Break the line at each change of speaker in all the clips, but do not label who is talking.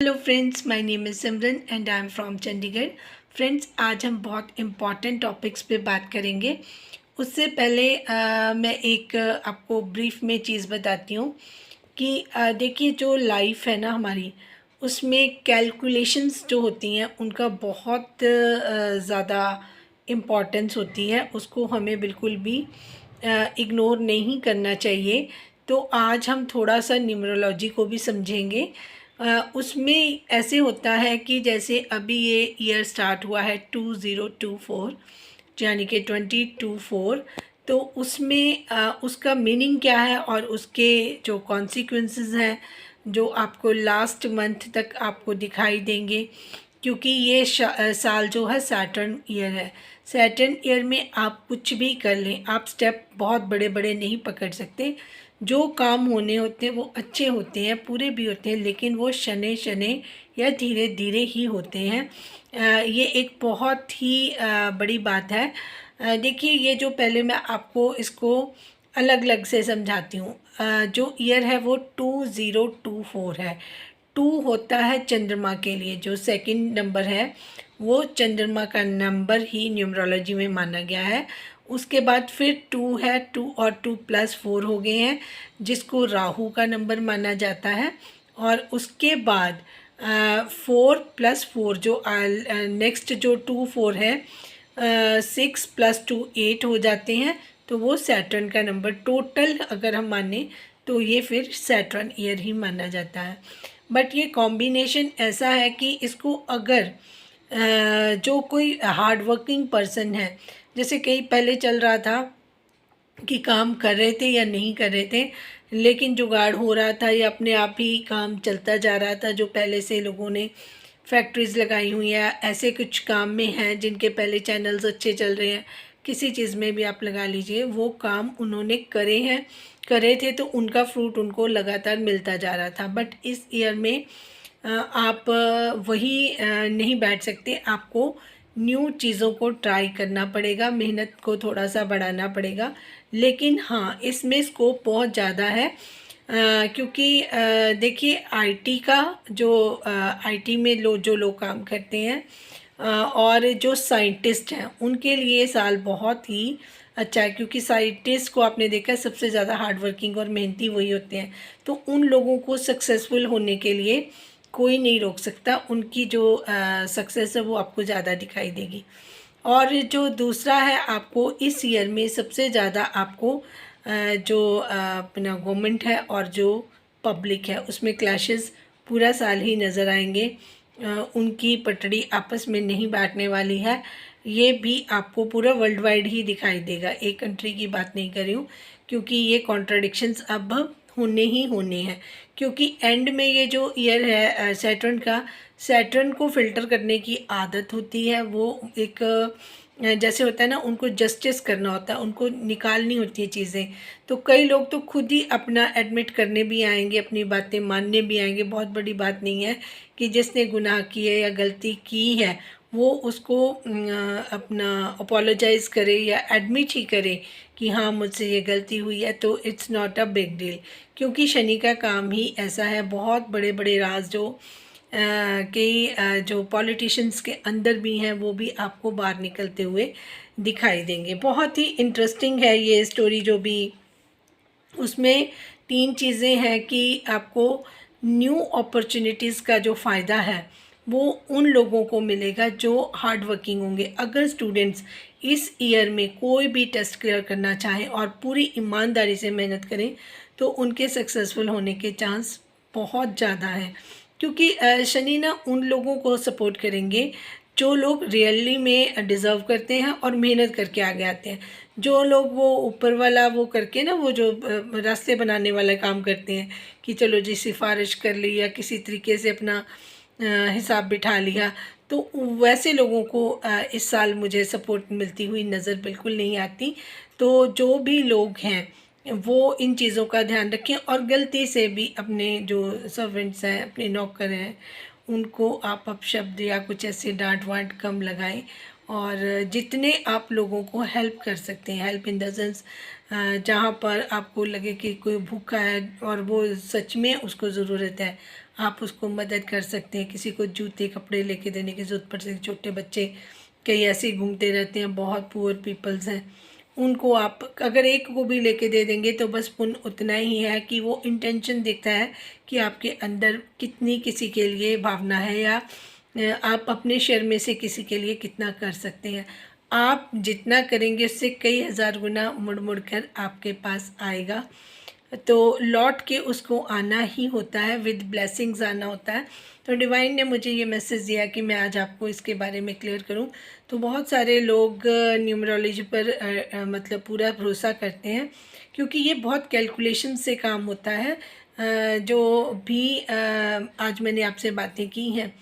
Hello friends, my name is Simran and I am from Chandigarh. Friends, आज हम बहुत important topics पे बात करेंगे। उससे पहले मैं एक आपको ब्रीफ में चीज़ बताती हूँ कि देखिए, जो लाइफ है ना हमारी, उसमें कैलकुलेशंस जो होती हैं उनका बहुत ज़्यादा इम्पॉर्टेंस होती है। उसको हमें बिल्कुल भी इग्नोर नहीं करना चाहिए। तो आज हम थोड़ा सा न्यूमरोलॉजी को भी समझेंगे। उसमें ऐसे होता है कि जैसे अभी ये ईयर स्टार्ट हुआ है 2024, यानी कि 2024। तो उसमें उसका मीनिंग क्या है और उसके जो कॉन्सिक्वेंसेस हैं, जो आपको लास्ट मंथ तक आपको दिखाई देंगे। क्योंकि ये साल जो है सैटर्न ईयर है। सैटर्न ईयर में आप कुछ भी कर लें, आप स्टेप बहुत बड़े बड़े नहीं पकड़ सकते। जो काम होने होते हैं वो अच्छे होते हैं, पूरे भी होते हैं, लेकिन वो शनै शनै या धीरे धीरे ही होते हैं। ये एक बहुत ही बड़ी बात है। देखिए, ये जो पहले मैं आपको इसको अलग अलग से समझाती हूँ। जो ईयर है वो 2024 है। 2 होता है चंद्रमा के लिए, जो सेकंड नंबर है वो चंद्रमा का नंबर ही न्यूमरोलॉजी में माना गया है। उसके बाद फिर 2 है, 2 और 2+4 हो गए हैं, जिसको राहु का नंबर माना जाता है। और उसके बाद 4+4 जो नेक्स्ट जो 2 4 है, 6+2 8 हो जाते हैं। तो वो सैटर्न का नंबर टोटल अगर हम माने तो ये फिर सैटर्न ईयर ही माना जाता है। बट ये कॉम्बिनेशन ऐसा है कि इसको अगर जो कोई हार्ड वर्किंग पर्सन है, जैसे कहीं पहले चल रहा था कि काम कर रहे थे या नहीं कर रहे थे, लेकिन जुगाड़ हो रहा था या अपने आप ही काम चलता जा रहा था, जो पहले से लोगों ने फैक्ट्रीज़ लगाई हुई हैं, ऐसे कुछ काम में हैं जिनके पहले चैनल्स अच्छे चल रहे हैं, किसी चीज़ में भी आप लगा लीजिए, वो काम उन्होंने करे थे, तो उनका फ्रूट उनको लगातार मिलता जा रहा था। बट इस ईयर में आप वही नहीं बैठ सकते। आपको न्यू चीज़ों को ट्राई करना पड़ेगा, मेहनत को थोड़ा सा बढ़ाना पड़ेगा। लेकिन हाँ, इसमें स्कोप बहुत ज़्यादा है। क्योंकि देखिए, आईटी का जो आईटी में जो लोग काम करते हैं, और जो साइंटिस्ट हैं, उनके लिए साल बहुत ही अच्छा है। क्योंकि साइंटिस्ट को आपने देखा है, सबसे ज़्यादा हार्ड वर्किंग और मेहनती वही होते हैं। तो उन लोगों को सक्सेसफुल होने के लिए कोई नहीं रोक सकता। उनकी जो सक्सेस है वो आपको ज़्यादा दिखाई देगी। और जो दूसरा है, आपको इस ईयर में सबसे ज़्यादा आपको जो अपना गवर्नमेंट है और जो पब्लिक है, उसमें क्लैशेस पूरा साल ही नज़र आएंगे। उनकी पटड़ी आपस में नहीं बैठने वाली है। ये भी आपको पूरा वर्ल्ड वाइड ही दिखाई देगा, एक कंट्री की बात नहीं कर रही हूँ। क्योंकि ये कॉन्ट्रडिक्शंस अब होने ही होने हैं। क्योंकि एंड में ये जो ईयर है सैटर्न का, सैटर्न को फिल्टर करने की आदत होती है। वो एक जैसे होता है ना, उनको जस्टिस करना होता है, उनको निकालनी होती है चीज़ें। तो कई लोग तो खुद ही अपना एडमिट करने भी आएंगे, अपनी बातें मानने भी आएंगे। बहुत बड़ी बात नहीं है कि जिसने गुनाह किए या गलती की है वो उसको अपना अपोलोजाइज़ करे या एडमिट ही करे कि हाँ, मुझसे ये गलती हुई है। तो it's not a big deal. क्योंकि शनि का काम ही ऐसा है, बहुत बड़े बड़े राज जो कई जो पॉलिटिशियंस के अंदर भी हैं, वो भी आपको बाहर निकलते हुए दिखाई देंगे। बहुत ही इंटरेस्टिंग है ये स्टोरी। जो भी उसमें 3 चीज़ें हैं कि आपको न्यू अपॉर्चुनिटीज़ का जो फ़ायदा है वो उन लोगों को मिलेगा जो हार्ड वर्किंग होंगे। अगर स्टूडेंट्स इस ईयर में कोई भी टेस्ट क्लियर करना चाहें और पूरी ईमानदारी से मेहनत करें, तो उनके सक्सेसफुल होने के चांस बहुत ज़्यादा हैं। क्योंकि शनि ना उन लोगों को सपोर्ट करेंगे जो लोग रियली में डिज़र्व करते हैं और मेहनत करके आगे आते हैं। जो लोग वो ऊपर वाला वो करके ना, वो जो रास्ते बनाने वाला काम करते हैं कि चलो जी सिफारिश कर ली या किसी तरीके से अपना हिसाब बिठा लिया, तो वैसे लोगों को इस साल मुझे सपोर्ट मिलती हुई नज़र बिल्कुल नहीं आती। तो जो भी लोग हैं वो इन चीज़ों का ध्यान रखें, और गलती से भी अपने जो सर्वेंट्स हैं, अपने नौकर हैं, उनको आप अपशब्द या कुछ ऐसे डांट वांट कम लगाएं। और जितने आप लोगों को हेल्प कर सकते हैं, हेल्प इन द सेंस जहाँ पर आपको लगे कि कोई भूखा है और वो सच में उसको ज़रूरत है, आप उसको मदद कर सकते हैं। किसी को जूते कपड़े लेके देने की ज़रूरत पड़ सकती है। छोटे बच्चे कई ऐसे ही घूमते रहते हैं, बहुत पुअर पीपल्स हैं, उनको आप अगर एक को भी लेके दे देंगे तो बस पुण्य उतना ही है कि वो इंटेंशन दिखता है कि आपके अंदर कितनी किसी के लिए भावना है, या आप अपने शेयर में से किसी के लिए कितना कर सकते हैं। आप जितना करेंगे उससे कई हज़ार गुना मुड़ मुड़ कर आपके पास आएगा। तो लौट के उसको आना ही होता है, विद ब्लेसिंग्स आना होता है। तो डिवाइन ने मुझे ये मैसेज दिया कि मैं आज आपको इसके बारे में क्लियर करूं। तो बहुत सारे लोग न्यूमरोलॉजी पर मतलब पूरा भरोसा करते हैं, क्योंकि ये बहुत कैलकुलेशन से काम होता है। जो भी आज मैंने आपसे बातें की हैं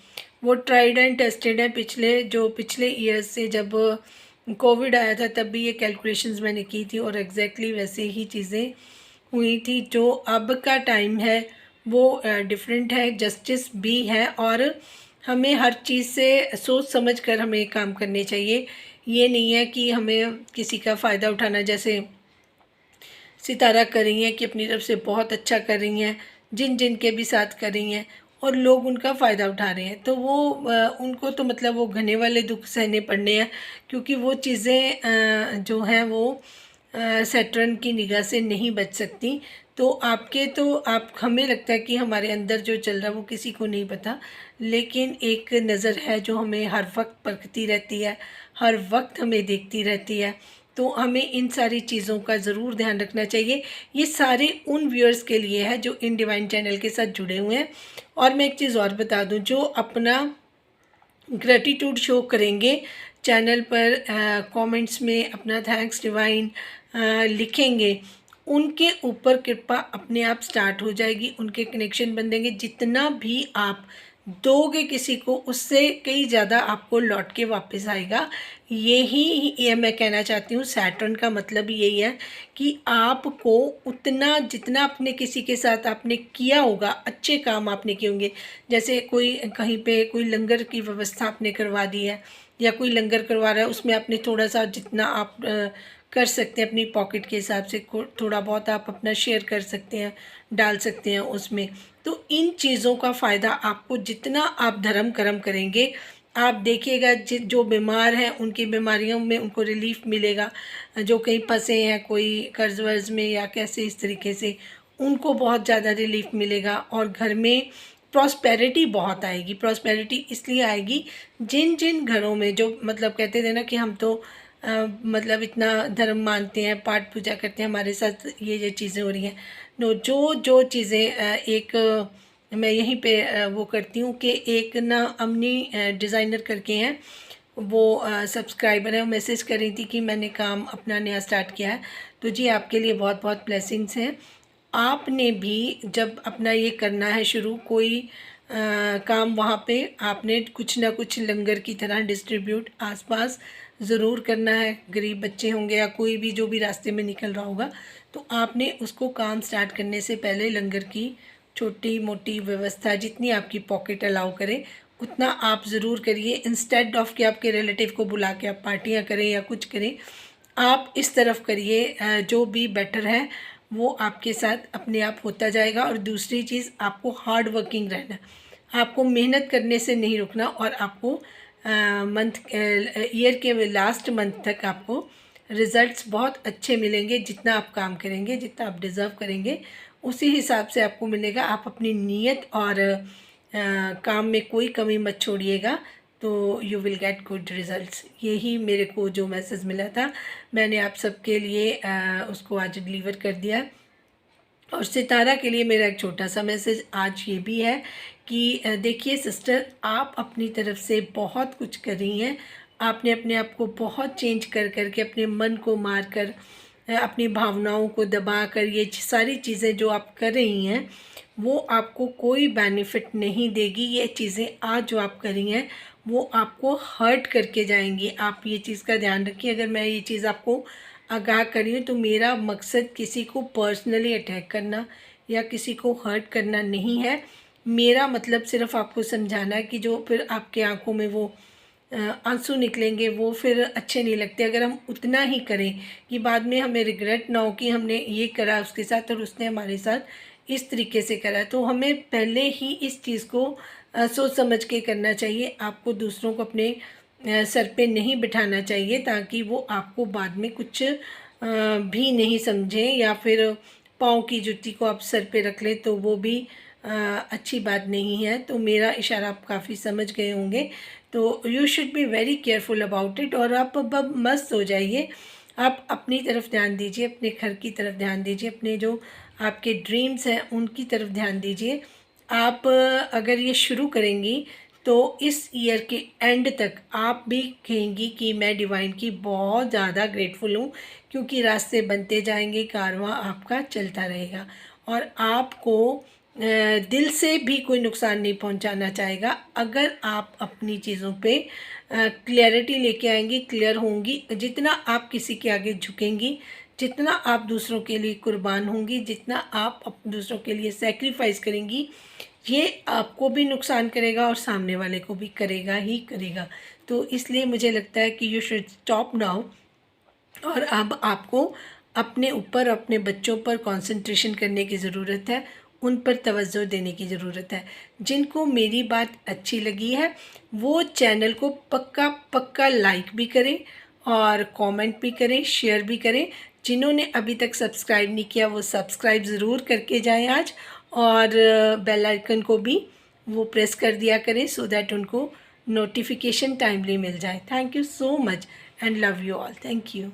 वो ट्राइड एंड टेस्टेड है। पिछले ईयर से जब कोविड आया था तब भी ये कैलकुलेशंस मैंने की थी, और एग्जैक्टली वैसे ही चीज़ें हुई थी। जो अब का टाइम है वो डिफरेंट है, जस्टिस भी है, और हमें हर चीज़ से सोच समझ कर हमें काम करने चाहिए। ये नहीं है कि हमें किसी का फ़ायदा उठाना, जैसे सितारा कर रही हैं कि अपनी तरफ से बहुत अच्छा कर रही हैं, जिन जिन के भी साथ कर रही हैं, और लोग उनका फ़ायदा उठा रहे हैं, तो वो उनको तो मतलब वो घने वाले दुख सहने पड़ने हैं, क्योंकि वो चीज़ें जो हैं वो सैटर्न की निगाह से नहीं बच सकती। तो आप हमें लगता है कि हमारे अंदर जो चल रहा है वो किसी को नहीं पता, लेकिन एक नज़र है जो हमें हर वक्त परखती रहती है, हर वक्त हमें देखती रहती है। तो हमें इन सारी चीज़ों का ज़रूर ध्यान रखना चाहिए। ये सारे उन व्यूअर्स के लिए है जो इन डिवाइन चैनल के साथ जुड़े हुए हैं। और मैं एक चीज़ और बता दूं, जो अपना ग्रेटिट्यूड शो करेंगे चैनल पर, कमेंट्स में अपना थैंक्स डिवाइन लिखेंगे, उनके ऊपर कृपा अपने आप स्टार्ट हो जाएगी, उनके कनेक्शन बन देंगे। जितना भी आप दोगे किसी को, उससे कई ज़्यादा आपको लौट के वापस आएगा। ये मैं कहना चाहती हूँ, सैटर्न का मतलब यही है कि आपको उतना जितना आपने किसी के साथ आपने किया होगा, अच्छे काम आपने किए होंगे, जैसे कोई कहीं पे कोई लंगर की व्यवस्था आपने करवा दी है, या कोई लंगर करवा रहा है, उसमें आपने थोड़ा सा जितना आप कर सकते हैं अपनी पॉकेट के हिसाब से, थोड़ा बहुत आप अपना शेयर कर सकते हैं, डाल सकते हैं उसमें। तो इन चीज़ों का फ़ायदा आपको, जितना आप धर्म कर्म करेंगे, आप देखिएगा जो बीमार हैं उनकी बीमारियों में उनको रिलीफ मिलेगा, जो कहीं फंसे हैं कोई कर्ज वर्ज में या कैसे इस तरीके से, उनको बहुत ज़्यादा रिलीफ मिलेगा, और घर में प्रॉस्पेरिटी बहुत आएगी। प्रॉस्पेरिटी इसलिए आएगी, जिन जिन घरों में जो मतलब कहते थे ना कि हम तो मतलब इतना धर्म मानते हैं, पाठ पूजा करते हैं, हमारे साथ ये चीज़ें हो रही हैं। नो, जो जो चीज़ें मैं यहीं पे वो करती हूँ कि एक ना अमनी डिज़ाइनर करके हैं, वो सब्सक्राइबर है, वो मैसेज कर रही थी कि मैंने काम अपना नया स्टार्ट किया है। तो जी आपके लिए बहुत बहुत ब्लेसिंग्स हैं। आपने भी जब अपना ये करना है शुरू, कोई काम, वहाँ पे आपने कुछ ना कुछ लंगर की तरह डिस्ट्रीब्यूट आसपास ज़रूर करना है। गरीब बच्चे होंगे या कोई भी जो भी रास्ते में निकल रहा होगा, तो आपने उसको काम स्टार्ट करने से पहले लंगर की छोटी मोटी व्यवस्था जितनी आपकी पॉकेट अलाउ करे उतना आप ज़रूर करिए। इंस्टेड ऑफ कि आपके रिलेटिव को बुला के आप पार्टियाँ करें या कुछ करें, आप इस तरफ करिए, जो भी बेटर है वो आपके साथ अपने आप होता जाएगा। और दूसरी चीज़, आपको हार्ड वर्किंग रहना, आपको मेहनत करने से नहीं रुकना, और आपको ईयर के लास्ट मंथ तक आपको रिज़ल्ट्स बहुत अच्छे मिलेंगे। जितना आप काम करेंगे, जितना आप डिज़र्व करेंगे, उसी हिसाब से आपको मिलेगा। आप अपनी नीयत और काम में कोई कमी मत छोड़िएगा, तो you will get good results. यही मेरे को जो मैसेज मिला था, मैंने आप सबके लिए उसको आज डिलीवर कर दिया। और सितारा के लिए मेरा एक छोटा सा मैसेज आज ये भी है कि देखिए सिस्टर, आप अपनी तरफ से बहुत कुछ कर रही हैं। आपने अपने आप को बहुत चेंज कर करके, अपने मन को मार कर, अपनी भावनाओं को दबा कर, ये सारी चीज़ें जो आप कर रही हैं वो आपको कोई बेनिफिट नहीं देगी। ये चीज़ें आज जो आप कर रही हैं वो आपको हर्ट करके जाएंगी। आप ये चीज़ का ध्यान रखिए। अगर मैं ये चीज़ आपको आगाह करी हूँ तो मेरा मकसद किसी को पर्सनली अटैक करना या किसी को हर्ट करना नहीं है। मेरा मतलब सिर्फ आपको समझाना है कि जो फिर आपके आंखों में वो आंसू निकलेंगे वो फिर अच्छे नहीं लगते। अगर हम उतना ही करें कि बाद में हमें रिग्रेट ना हो कि हमने ये करा उसके साथ और उसने हमारे साथ इस तरीके से करा। तो हमें पहले ही इस चीज़ को सोच समझ के करना चाहिए। आपको दूसरों को अपने सर पे नहीं बिठाना चाहिए, ताकि वो आपको बाद में कुछ भी नहीं समझें, या फिर पाँव की जुत्ती को आप सर पे रख लें तो वो भी अच्छी बात नहीं है। तो मेरा इशारा आप काफ़ी समझ गए होंगे। तो you should be very careful about it. और आप अब मस्त हो जाइए, आप अपनी तरफ ध्यान दीजिए, अपने घर की तरफ ध्यान दीजिए, अपने जो आपके ड्रीम्स हैं उनकी तरफ ध्यान दीजिए। आप अगर ये शुरू करेंगी तो इस ईयर के एंड तक आप भी कहेंगी कि मैं डिवाइन की बहुत ज़्यादा ग्रेटफुल हूँ, क्योंकि रास्ते बनते जाएंगे, कारवां आपका चलता रहेगा और आपको दिल से भी कोई नुकसान नहीं पहुंचाना चाहेगा। अगर आप अपनी चीज़ों पे क्लैरिटी लेके आएंगी, क्लियर होंगी, जितना आप किसी के आगे झुकेंगी, जितना आप दूसरों के लिए कुर्बान होंगी, जितना आप दूसरों के लिए सेक्रीफाइस करेंगी, ये आपको भी नुकसान करेगा और सामने वाले को भी करेगा ही करेगा। तो इसलिए मुझे लगता है कि यू शुड स्टॉप नाउ, और अब आपको अपने ऊपर, अपने बच्चों पर कंसंट्रेशन करने की ज़रूरत है, उन पर तवज्जो देने की ज़रूरत है। जिनको मेरी बात अच्छी लगी है वो चैनल को पक्का पक्का लाइक भी करें और कमेंट भी करें, शेयर भी करें। जिन्होंने अभी तक सब्सक्राइब नहीं किया वो सब्सक्राइब ज़रूर करके जाएं आज, और बेल आइकन को भी वो प्रेस कर दिया करें, सो दैट उनको नोटिफिकेशन टाइमली मिल जाए। Thank you so much and love you all. Thank you.